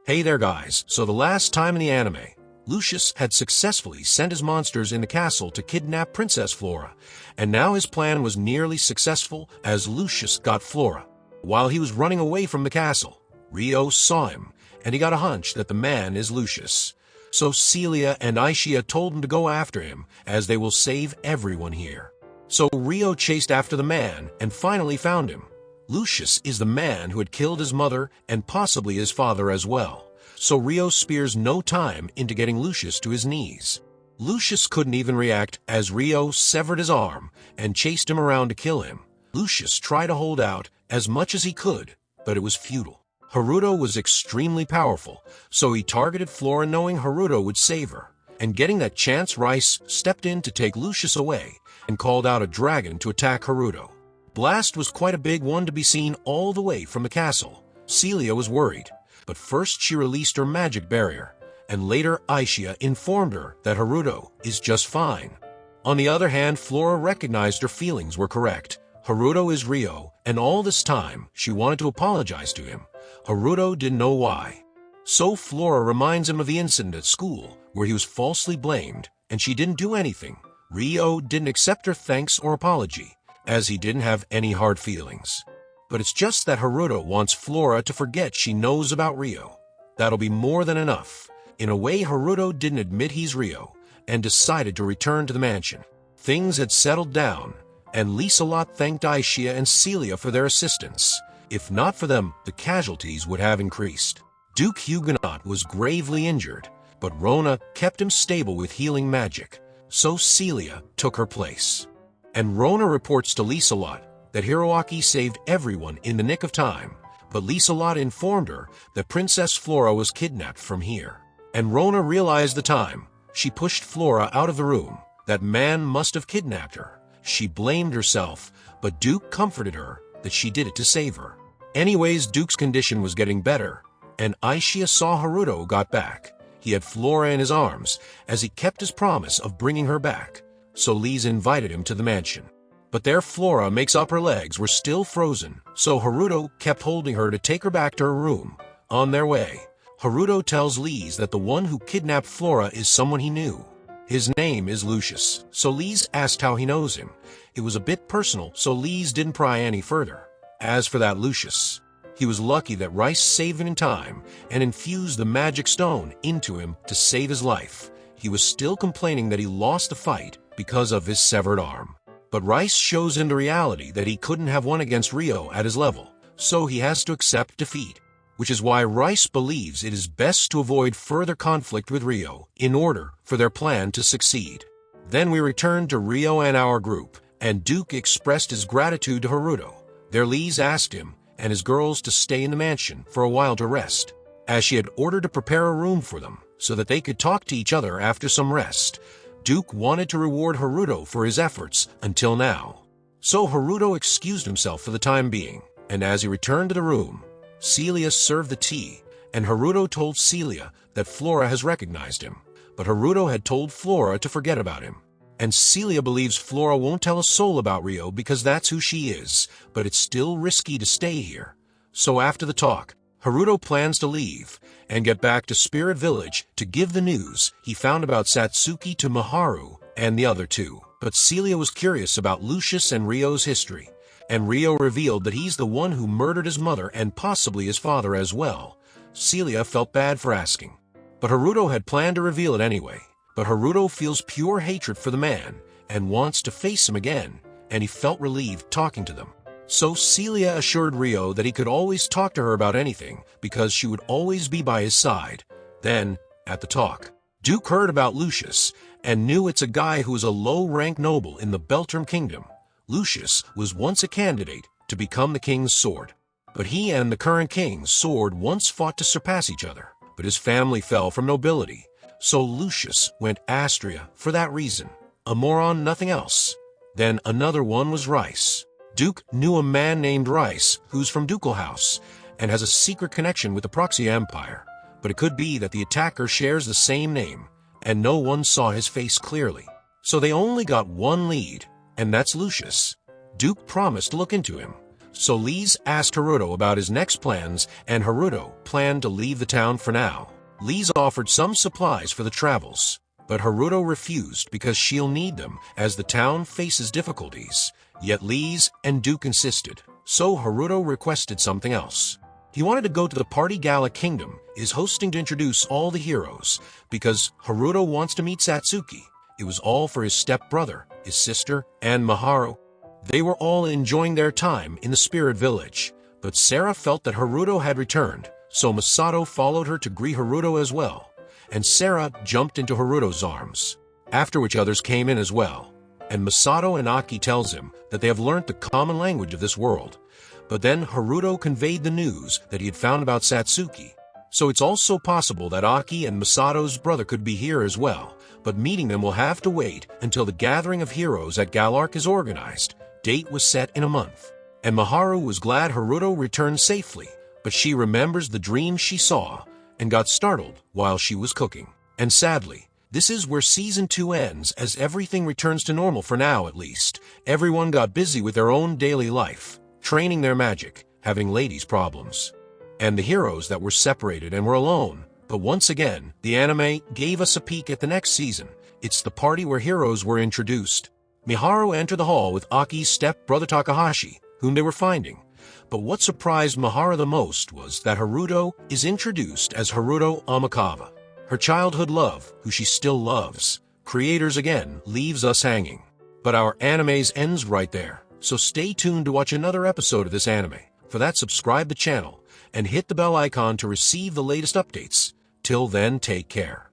Hey there guys, so the last time in the anime, Lucius had successfully sent his monsters in the castle to kidnap Princess Flora, and now his plan was nearly successful as Lucius got Flora. While he was running away from the castle, Rio saw him, and he got a hunch that the man is Lucius. So Celia and Aishia told him to go after him, as they will save everyone here. So Rio chased after the man and finally found him. Lucius is the man who had killed his mother and possibly his father as well. So Rio spares no time into getting Lucius to his knees. Lucius couldn't even react as Rio severed his arm and chased him around to kill him. Lucius tried to hold out as much as he could, but it was futile. Haruto was extremely powerful, so he targeted Flora knowing Haruto would save her. And getting that chance, Rice stepped in to take Lucius away and called out a dragon to attack Haruto. Blast was quite a big one to be seen all the way from the castle. Celia was worried, but first she released her magic barrier, and later Aishia informed her that Haruto is just fine. On the other hand, Flora recognized her feelings were correct. Haruto is Rio, and all this time she wanted to apologize to him. Haruto didn't know why. So Flora reminds him of the incident at school, where he was falsely blamed, and she didn't do anything. Rio didn't accept her thanks or apology, as he didn't have any hard feelings. But it's just that Haruto wants Flora to forget she knows about Rio. That'll be more than enough. In a way, Haruto didn't admit he's Rio, and decided to return to the mansion. Things had settled down, and Lieselot thanked Aishia and Celia for their assistance. If not for them, the casualties would have increased. Duke Huguenot was gravely injured, but Rona kept him stable with healing magic, so Celia took her place. And Rona reports to Lieselot that Hiroaki saved everyone in the nick of time, but Lieselot informed her that Princess Flora was kidnapped from here. And Rona realized the time. She pushed Flora out of the room. That man must have kidnapped her. She blamed herself, but Duke comforted her that she did it to save her. Anyways, Duke's condition was getting better, and Aishia saw Haruto got back. He had Flora in his arms, as he kept his promise of bringing her back, so Lise invited him to the mansion. But there Flora makes up her legs were still frozen, so Haruto kept holding her to take her back to her room. On their way, Haruto tells Lise that the one who kidnapped Flora is someone he knew. His name is Lucius, so Lise asked how he knows him. It was a bit personal, so Lise didn't pry any further. As for that Lucius, he was lucky that Rice saved him in time and infused the magic stone into him to save his life. He was still complaining that he lost the fight because of his severed arm. But Rice shows him the reality that he couldn't have won against Rio at his level, so he has to accept defeat, which is why Rice believes it is best to avoid further conflict with Rio in order for their plan to succeed. Then we return to Rio and our group, and Duke expressed his gratitude to Haruto. Their Lise asked him and his girls to stay in the mansion for a while to rest, as she had ordered to prepare a room for them so that they could talk to each other after some rest. Duke wanted to reward Haruto for his efforts until now. So Haruto excused himself for the time being, and as he returned to the room, Celia served the tea, and Haruto told Celia that Flora has recognized him, but Haruto had told Flora to forget about him. And Celia believes Flora won't tell a soul about Rio because that's who she is, but it's still risky to stay here. So after the talk, Haruto plans to leave and get back to Spirit Village to give the news he found about Satsuki to Maharu and the other two. But Celia was curious about Lucius and Rio's history, and Rio revealed that he's the one who murdered his mother and possibly his father as well. Celia felt bad for asking, but Haruto had planned to reveal it anyway. But Haruto feels pure hatred for the man and wants to face him again, and he felt relieved talking to them. So Celia assured Rio that he could always talk to her about anything because she would always be by his side. Then, at the talk, Duke heard about Lucius and knew it's a guy who is a low-rank noble in the Beltram Kingdom. Lucius was once a candidate to become the king's sword, but he and the current king's sword once fought to surpass each other, but his family fell from nobility. So Lucius went Astria for that reason. A moron, nothing else. Then another one was Rice. Duke knew a man named Rice who's from Ducal House and has a secret connection with the Proxy Empire. But it could be that the attacker shares the same name, and no one saw his face clearly. So they only got one lead, and that's Lucius. Duke promised to look into him. So Lise asked Haruto about his next plans, and Haruto planned to leave the town for now. Lise offered some supplies for the travels, but Haruto refused because she'll need them as the town faces difficulties. Yet Lise and Duke insisted, so Haruto requested something else. He wanted to go to the party Gala Kingdom is hosting to introduce all the heroes, because Haruto wants to meet Satsuki. It was all for his stepbrother, his sister, and Miharu. They were all enjoying their time in the spirit village, but Sarah felt that Haruto had returned, so Masato followed her to greet Haruto as well, and Sarah jumped into Haruto's arms, after which others came in as well. And Masato and Aki tells him that they have learnt the common language of this world. But then Haruto conveyed the news that he had found about Satsuki. So it's also possible that Aki and Masato's brother could be here as well, but meeting them will have to wait until the gathering of heroes at Galark is organized. Date was set in a month. And Miharu was glad Haruto returned safely, but she remembers the dream she saw and got startled while she was cooking. And sadly, this is where Season 2 ends, as everything returns to normal for now at least. Everyone got busy with their own daily life, training their magic, having ladies' problems. And the heroes that were separated and were alone. But once again, the anime gave us a peek at the next season. It's the party where heroes were introduced. Miharu entered the hall with Aki's step-brother Takahashi, whom they were finding. But what surprised Miharu the most was that Haruto is introduced as Haruto Amakawa, her childhood love, who she still loves. Creators again leaves us hanging. But our animes ends right there, so stay tuned to watch another episode of this anime. For that, subscribe the channel and hit the bell icon to receive the latest updates. Till then, take care.